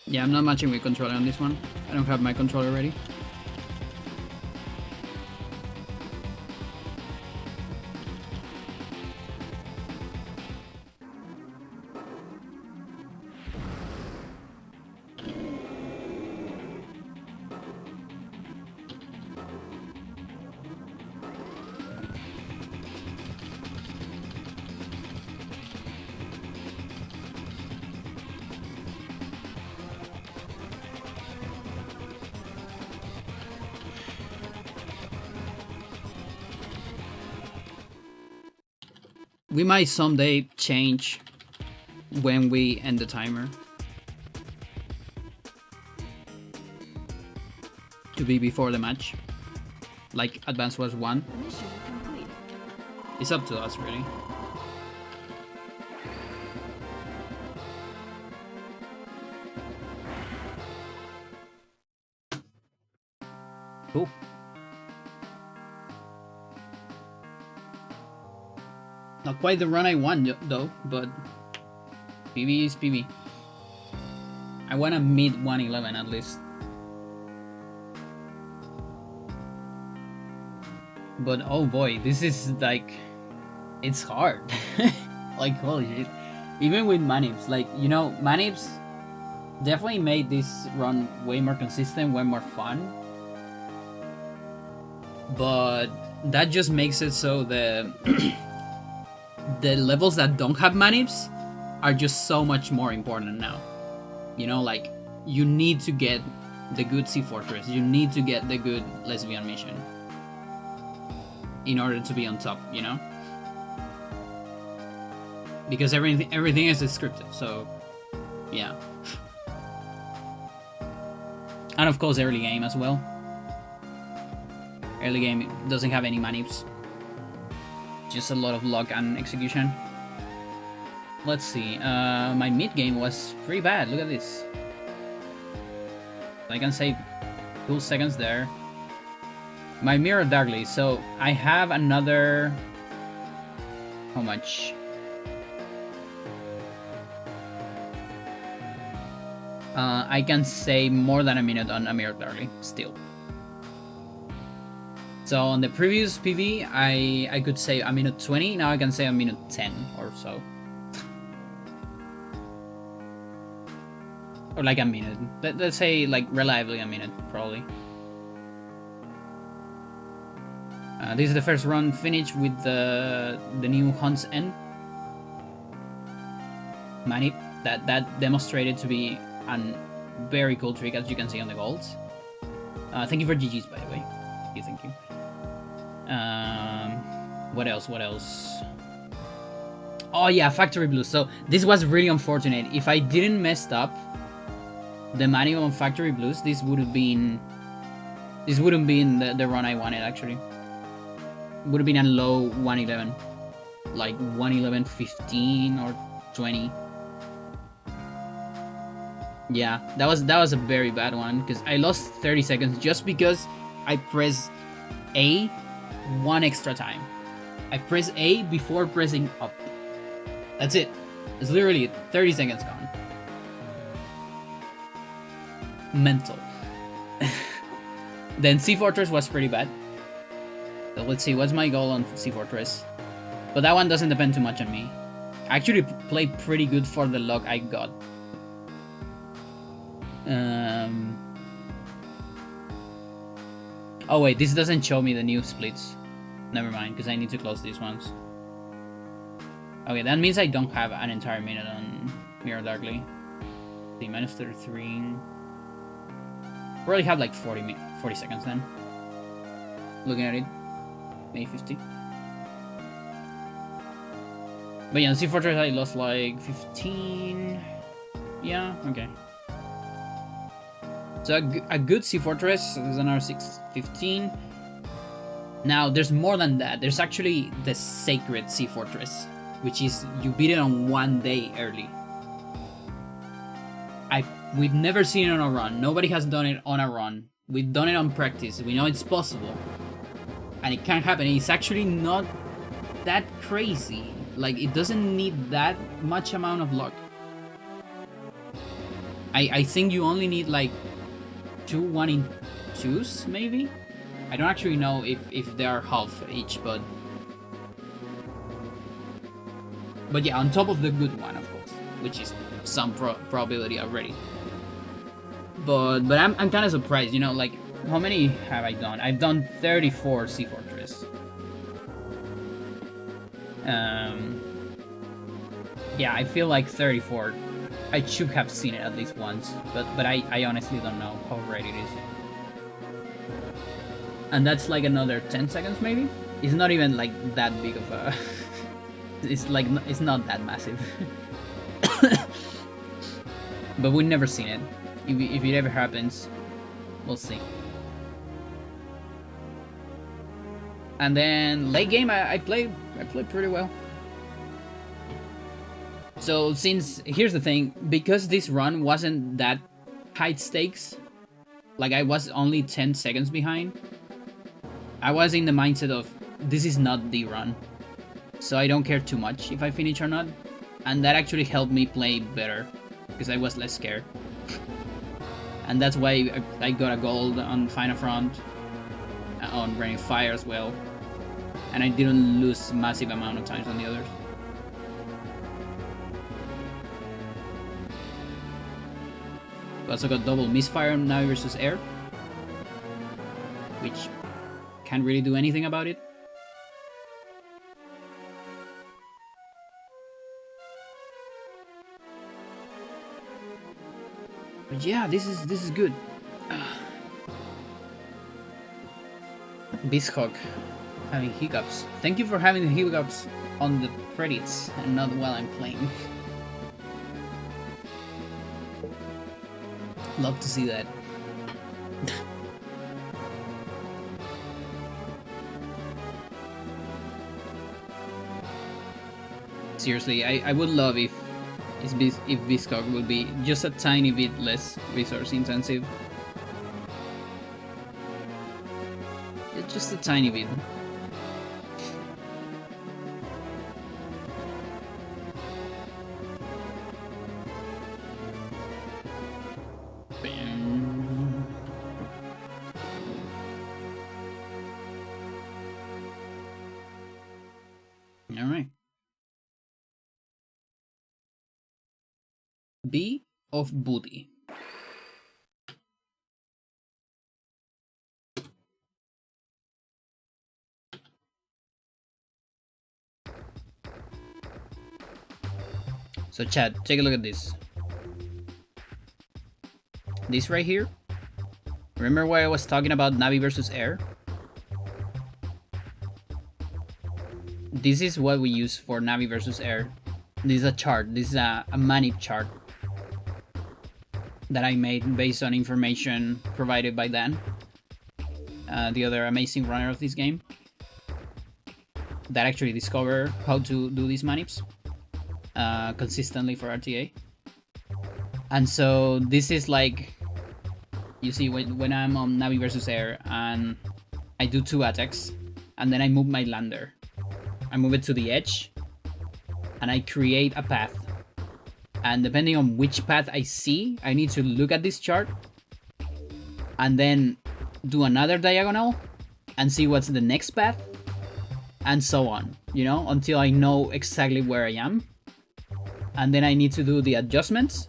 Yeah, I'm not matching with controller on this one. I don't have my controller ready. We might someday change when we end the timer to be before the match, like advance was 1. Mission complete. It's up to us, really. Cool. Not quite the run I want, though, but PB is PB. I want to meet 111 at least. But oh boy, this is like, it's hard. Like, holy shit. Even with Manips, like, you know, Manips definitely made this run way more consistent, way more fun. But that just makes it so the the levels that don't have Manips are just so much more important now. You know, like, you need to get the good Sea Fortress, you need to get the good lesbian mission in order to be on top, you know? Because everything is scripted, so yeah. And of course early game as well. Early game doesn't have any manips. Just a lot of luck and execution. Let's see, my mid game was pretty bad, look at this. I can save 2 seconds there. My mirror darkly, so I have another... How much? I can say more than a minute on a mirror darkly, still. So on the previous PV, I could say a minute 20, now I can say a minute 10 or so. Or like a minute. Let's say like reliably a minute, probably. This is the first run finished with the new Hunt's End. Manip, that demonstrated to be a very cool trick, as you can see on the golds. Thank you for GG's, by the way. Thank you. What else? What else? Oh yeah, Factory Blues. So this was really unfortunate. If I didn't mess up the Manip on Factory Blues, this wouldn't been the run I wanted actually. Would have been a low 111, like 111.15 or 20. Yeah, that was a very bad one because I lost 30 seconds just because I pressed A 1 extra time. I pressed A before pressing up. That's it. It's literally 30 seconds gone. Mental. Then Sea Fortress was pretty bad. So let's see, what's my goal on Sea Fortress? But that one doesn't depend too much on me. I actually played pretty good for the luck I got. Oh wait, this doesn't show me the new splits. Never mind, because I need to close these ones. Okay, that means I don't have an entire minute on Mirror Darkly. The minus 33. Probably have like 40 seconds then. Looking at it. May 50. But yeah, in Sea Fortress I lost like 15. Yeah, okay. So a good Sea Fortress is another 15. Now there's more than that. There's actually the Sacred Sea Fortress, which is you beat it on 1 day early. We've never seen it on a run. Nobody has done it on a run. We've done it on practice. We know it's possible. And it can happen. It's actually not that crazy. Like, it doesn't need that much amount of luck. I think you only need like 2 1-in-2s, maybe? I don't actually know if they are half each, but yeah, on top of the good one, of course, which is some probability already. But I'm kind of surprised, you know, like, how many have I done? I've done 34 Sea Fortress. Yeah, I feel like 34. I should have seen it at least once, but I honestly don't know how rare it is. And that's like another 10 seconds maybe? It's not even like that big of a It's like it's not that massive. But we've never seen it. If it ever happens, we'll see. And then late game, I played pretty well. So here's the thing, because this run wasn't that high stakes, like I was only 10 seconds behind, I was in the mindset of this is not the run, so I don't care too much if I finish or not, and that actually helped me play better because I was less scared. And that's why I got a gold on Final Front, on Raining Fire as well, and I didn't lose massive amount of times on the others. We also got double misfire on Navi versus Air, which can't really do anything about it. But yeah, this is good. Beasthawk having hiccups. Thank you for having the hiccups on the credits and not while I'm playing. Love to see that. Seriously, I would love if Beasthawk would be just a tiny bit less resource intensive. It's just a tiny bit. Alright. B of booty. So chat, take a look at this. This right here. Remember why I was talking about Navi versus Air? This is what we use for Navi versus Air. This is a chart. This is a manip chart that I made based on information provided by Dan, the other amazing runner of this game, that actually discovered how to do these manips consistently for RTA. And so this is like, you see, when I'm on Navi versus Air and I do 2 attacks, and then I move my lander. I move it to the edge, and I create a path. And depending on which path I see, I need to look at this chart, and then do another diagonal, and see what's the next path, and so on, you know, until I know exactly where I am. And then I need to do the adjustments.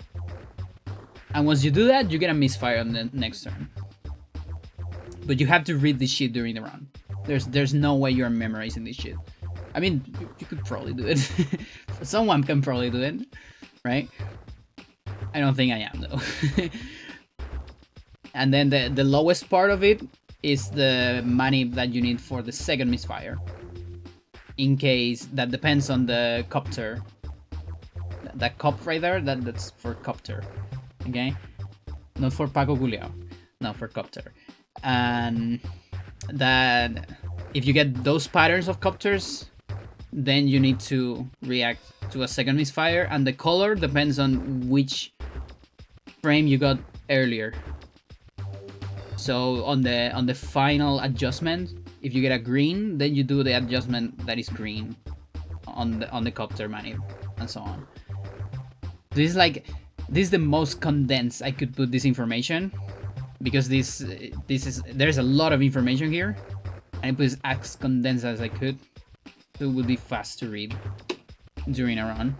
And once you do that, you get a misfire on the next turn. But you have to read this shit during the run. There's no way you're memorizing this shit. I mean, you could probably do it. Someone can probably do it, right? I don't think I am, though. And then the lowest part of it is the money that you need for the second misfire. In case, that depends on the copter. That cop right there, that's for copter. Okay? Not for Paco Guleo. No, for copter. And that if you get those patterns of copters, then you need to react to a second misfire, and the color depends on which frame you got earlier. So on the final adjustment, if you get a green, then you do the adjustment that is green on the copter manip, and so on. This is the most condensed I could put this information, because there's a lot of information here, and I put it as condensed as I could, so it would be fast to read during a run.